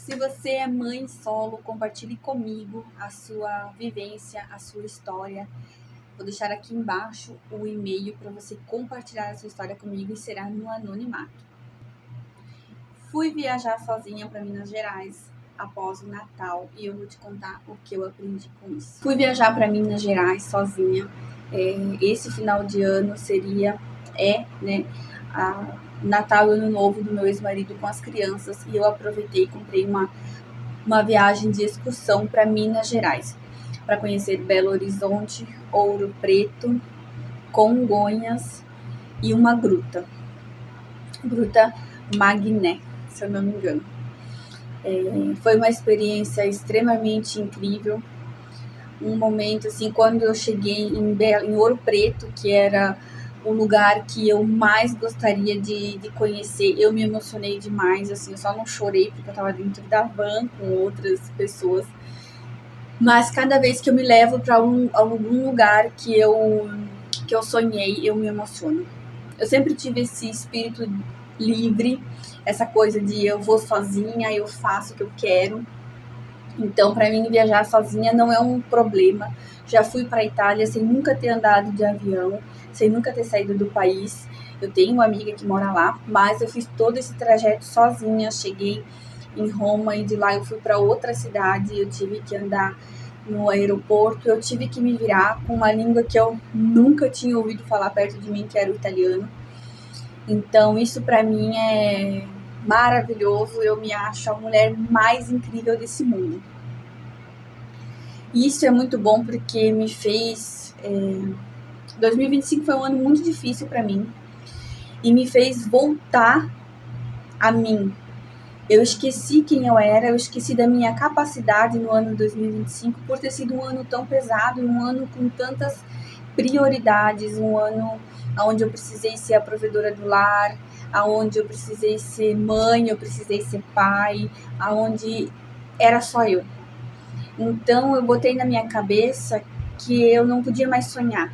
Se você é mãe solo, compartilhe comigo a sua vivência, a sua história. Vou deixar aqui embaixo o e-mail para você compartilhar a sua história comigo e será no anonimato. Fui viajar sozinha para Minas Gerais após o Natal e eu vou te contar o que eu aprendi com isso. Fui viajar para Minas Gerais sozinha. Esse final de ano seria, Natal e Ano Novo do meu ex-marido com as crianças e eu aproveitei e comprei uma viagem de excursão para Minas Gerais, para conhecer Belo Horizonte, Ouro Preto, Congonhas e uma gruta Magné, se eu não me engano. Foi uma experiência extremamente incrível. Um momento assim, quando eu cheguei em Ouro Preto, que era o lugar que eu mais gostaria de conhecer, eu me emocionei demais, assim, eu só não chorei porque eu estava dentro da van com outras pessoas, mas cada vez que eu me levo para algum lugar que eu sonhei, eu me emociono. Eu sempre tive esse espírito livre, essa coisa de eu vou sozinha, eu faço o que eu quero. Então, para mim, viajar sozinha não é um problema. Já fui para a Itália sem nunca ter andado de avião, sem nunca ter saído do país. Eu tenho uma amiga que mora lá, mas eu fiz todo esse trajeto sozinha. Cheguei em Roma e de lá eu fui para outra cidade. Eu tive que andar no aeroporto, eu tive que me virar com uma língua que eu nunca tinha ouvido falar perto de mim, que era o italiano. Então, isso para mim é maravilhoso, eu me acho a mulher mais incrível desse mundo. E isso é muito bom porque me fez... 2025 foi um ano muito difícil para mim e me fez voltar a mim. Eu esqueci quem eu era, eu esqueci da minha capacidade no ano 2025 por ter sido um ano tão pesado, um ano com tantas prioridades, um ano onde eu precisei ser a provedora do lar, aonde eu precisei ser mãe, eu precisei ser pai, aonde era só eu. Então eu botei na minha cabeça que eu não podia mais sonhar,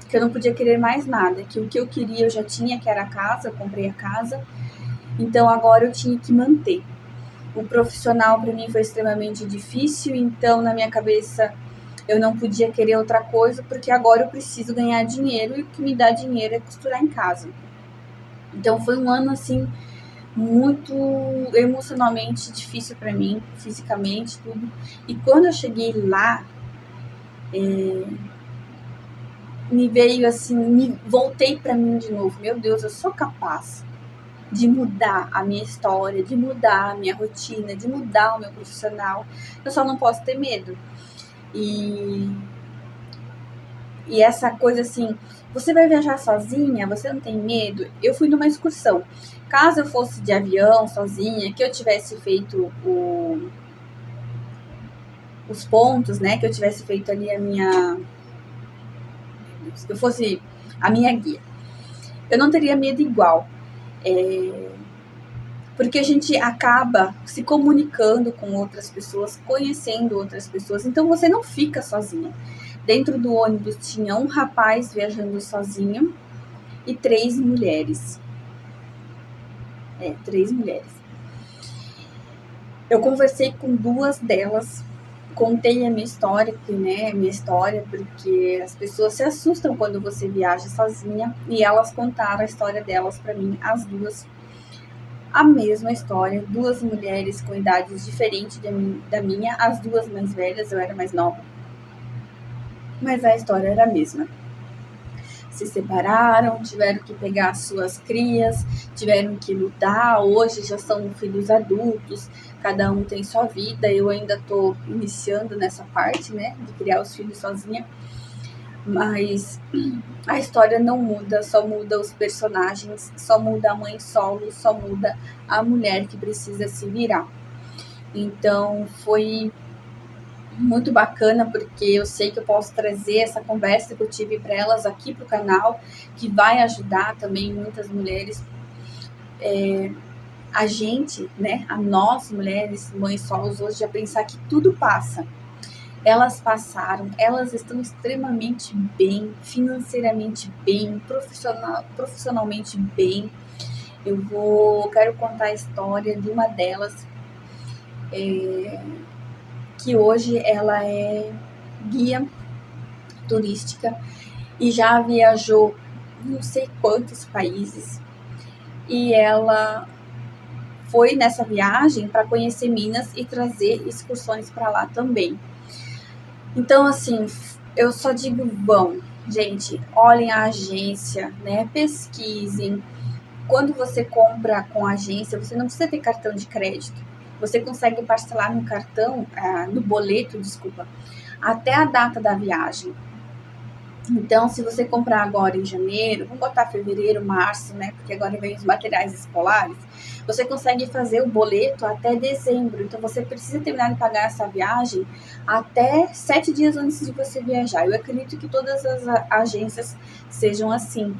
que eu não podia querer mais nada, que o que eu queria eu já tinha, que era a casa, eu comprei a casa, então agora eu tinha que manter. O profissional para mim foi extremamente difícil, então na minha cabeça eu não podia querer outra coisa, porque agora eu preciso ganhar dinheiro e o que me dá dinheiro é costurar em casa. Então foi um ano assim muito emocionalmente difícil para mim, fisicamente, tudo. E quando eu cheguei lá, me veio assim, voltei para mim de novo. Meu Deus, eu sou capaz de mudar a minha história, de mudar a minha rotina, de mudar o meu profissional. Eu só não posso ter medo. E essa coisa assim, você vai viajar sozinha, você não tem medo? Eu fui numa excursão. Caso eu fosse de avião, sozinha, que eu tivesse feito os pontos, né? Que eu tivesse feito ali que eu fosse a minha guia. Eu não teria medo igual. Porque a gente acaba se comunicando com outras pessoas, conhecendo outras pessoas. Então você não fica sozinha. Dentro do ônibus tinha um rapaz viajando sozinho e 3 mulheres. 3 mulheres. Eu conversei com 2 delas, contei a minha história, porque as pessoas se assustam quando você viaja sozinha, e elas contaram a história delas para mim, as 2. A mesma história, 2 mulheres com idades diferentes da minha, as 2 mais velhas, eu era mais nova. Mas a história era a mesma. Se separaram, tiveram que pegar suas crias, tiveram que lutar, hoje já são filhos adultos, cada um tem sua vida, eu ainda estou iniciando nessa parte, né, de criar os filhos sozinha, mas a história não muda, só muda os personagens, só muda a mãe solo, só muda a mulher que precisa se virar. Então foi muito bacana, porque eu sei que eu posso trazer essa conversa que eu tive para elas aqui para o canal, que vai ajudar também muitas mulheres, a gente, né, a nós mulheres, mães solos hoje, a pensar que tudo passa. Elas passaram, elas estão extremamente bem, financeiramente bem, profissionalmente bem. Quero contar a história de uma delas, que hoje ela é guia turística e já viajou não sei quantos países, e ela foi nessa viagem para conhecer Minas e trazer excursões para lá também. Então, assim, eu só digo vão, gente, olhem a agência, né? Pesquisem. Quando você compra com a agência, você não precisa ter cartão de crédito. Você consegue parcelar no cartão, no boleto, desculpa, até a data da viagem. Então, se você comprar agora em janeiro, vamos botar fevereiro, março, né? Porque agora vem os materiais escolares. Você consegue fazer o boleto até dezembro. Então, você precisa terminar de pagar essa viagem até 7 dias antes de você viajar. Eu acredito que todas as agências sejam assim.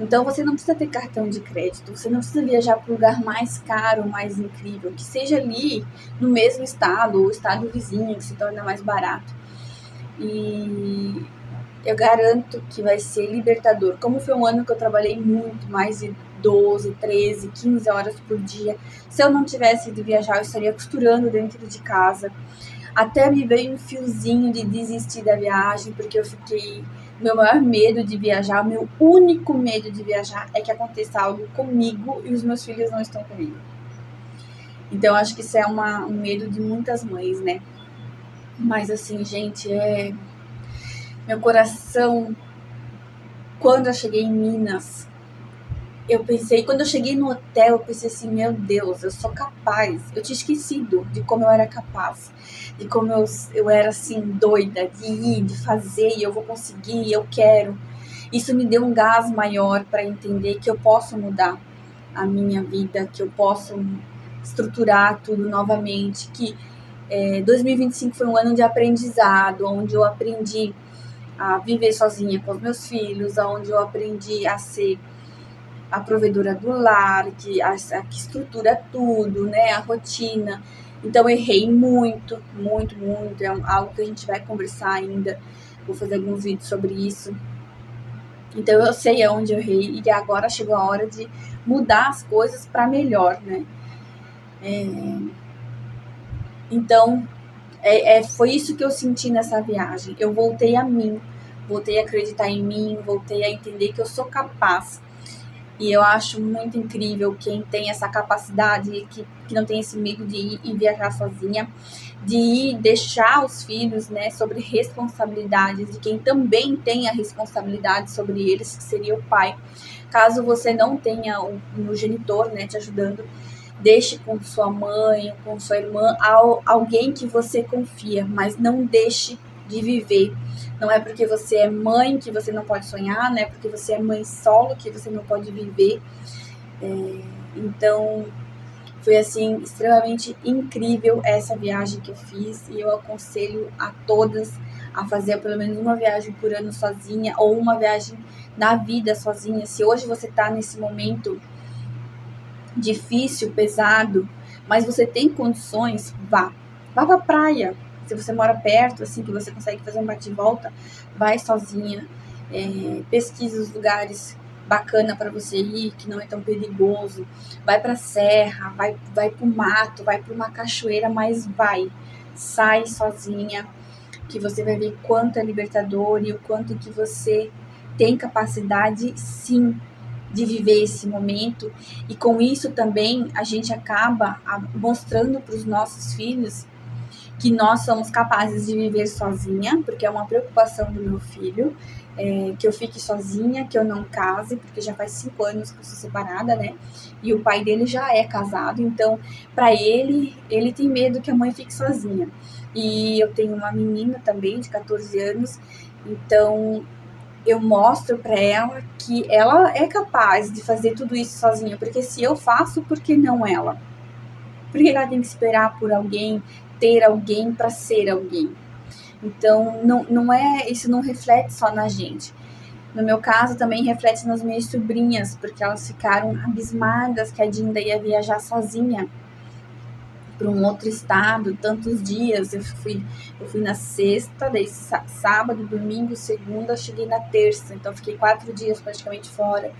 Então, você não precisa ter cartão de crédito. Você não precisa viajar para o lugar mais caro, mais incrível. Que seja ali no mesmo estado ou estado vizinho, que se torna mais barato. E eu garanto que vai ser libertador. Como foi um ano que eu trabalhei muito, mais de 12, 13, 15 horas por dia. Se eu não tivesse ido viajar, eu estaria costurando dentro de casa. Até me veio um fiozinho de desistir da viagem, porque eu fiquei... Meu maior medo de viajar, meu único medo de viajar é que aconteça algo comigo e os meus filhos não estão comigo. Então, acho que isso é um medo de muitas mães, né? Mas, assim, gente, meu coração... Quando eu cheguei em Minas, eu pensei... Quando eu cheguei no hotel, eu pensei assim, meu Deus, eu sou capaz. Eu tinha esquecido de como eu era capaz. De como eu era, assim, doida de ir, de fazer, e eu vou conseguir, eu quero. Isso me deu um gás maior para entender que eu posso mudar a minha vida, que eu posso estruturar tudo novamente, que 2025 foi um ano de aprendizado, onde eu aprendi a viver sozinha com os meus filhos, onde eu aprendi a ser a provedora do lar, que estrutura tudo, né, a rotina. Então, errei muito, muito, muito. É algo que a gente vai conversar ainda. Vou fazer alguns vídeos sobre isso. Então, eu sei aonde eu errei e agora chegou a hora de mudar as coisas para melhor, né? Então, foi isso que eu senti nessa viagem. Eu voltei a mim, voltei a acreditar em mim, voltei a entender que eu sou capaz. E eu acho muito incrível quem tem essa capacidade, que não tem esse medo de ir e viajar sozinha, de ir deixar os filhos, né, sobre responsabilidades de quem também tem a responsabilidade sobre eles, que seria o pai. Caso você não tenha um genitor, né, te ajudando, deixe com sua mãe, com sua irmã, alguém que você confia, mas não deixe de viver. Não é porque você é mãe que você não pode sonhar, não é porque você é mãe solo que você não pode viver. Então, foi assim, extremamente incrível essa viagem que eu fiz, e eu aconselho a todas a fazer pelo menos uma viagem por ano sozinha, ou uma viagem na vida sozinha. Se hoje você está nesse momento difícil, pesado, mas você tem condições, vá pra praia. Se você mora perto, assim, que você consegue fazer um bate-volta, vai sozinha, pesquisa os lugares bacana para você ir, que não é tão perigoso, vai pra serra, vai pro mato, vai pra uma cachoeira, mas sai sozinha, que você vai ver quanto é libertador e o quanto que você tem capacidade, sim, de viver esse momento. E com isso também a gente acaba mostrando para os nossos filhos que nós somos capazes de viver sozinha, porque é uma preocupação do meu filho, que eu fique sozinha, que eu não case, porque já faz 5 anos que eu sou separada, né? E o pai dele já é casado, então para ele tem medo que a mãe fique sozinha. E eu tenho uma menina também de 14 anos, então eu mostro para ela que ela é capaz de fazer tudo isso sozinha, porque se eu faço, por que não ela? Por que ela tem que esperar por alguém, ter alguém para ser alguém? Então, isso não reflete só na gente. No meu caso, também reflete nas minhas sobrinhas, porque elas ficaram abismadas que a Dinda ia viajar sozinha para um outro estado, tantos dias. Eu fui na sexta, daí sábado, domingo, segunda, cheguei na terça, então fiquei 4 dias praticamente fora.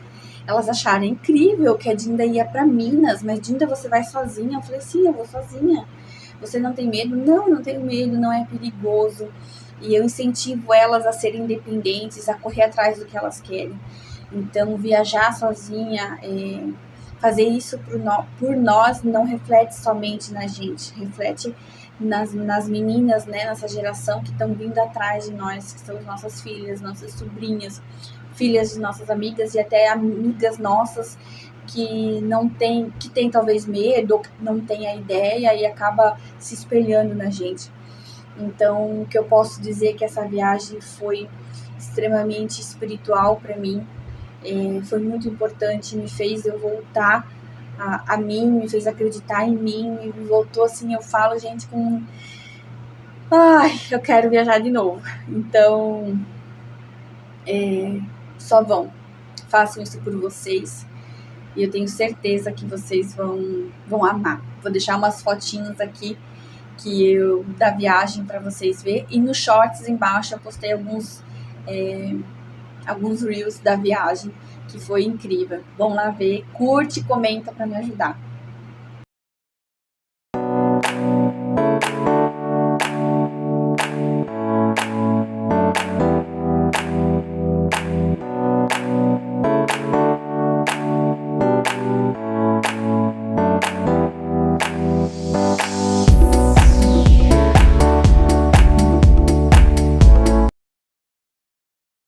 Elas acharam incrível que a Dinda ia para Minas, mas Dinda, você vai sozinha? Eu falei, sim, eu vou sozinha, você não tem medo? Não, não tenho medo, não é perigoso. E eu incentivo elas a serem independentes, a correr atrás do que elas querem. Então, viajar sozinha, fazer isso por nós não reflete somente na gente, reflete nas meninas, né, nessa geração que estão vindo atrás de nós, que são nossas filhas, nossas sobrinhas, filhas de nossas amigas e até amigas nossas que não tem, que tem talvez medo, ou que não tem a ideia e acaba se espelhando na gente. Então, o que eu posso dizer é que essa viagem foi extremamente espiritual para mim, foi muito importante, me fez eu voltar a mim, me fez acreditar em mim, me voltou assim, eu falo, gente, com... Ai, eu quero viajar de novo. Então, só façam isso por vocês. E eu tenho certeza que vocês vão amar. Vou deixar umas fotinhas aqui da viagem para vocês verem. E nos shorts embaixo eu postei alguns reels da viagem, que foi incrível. Vão lá ver, curte e comenta para me ajudar.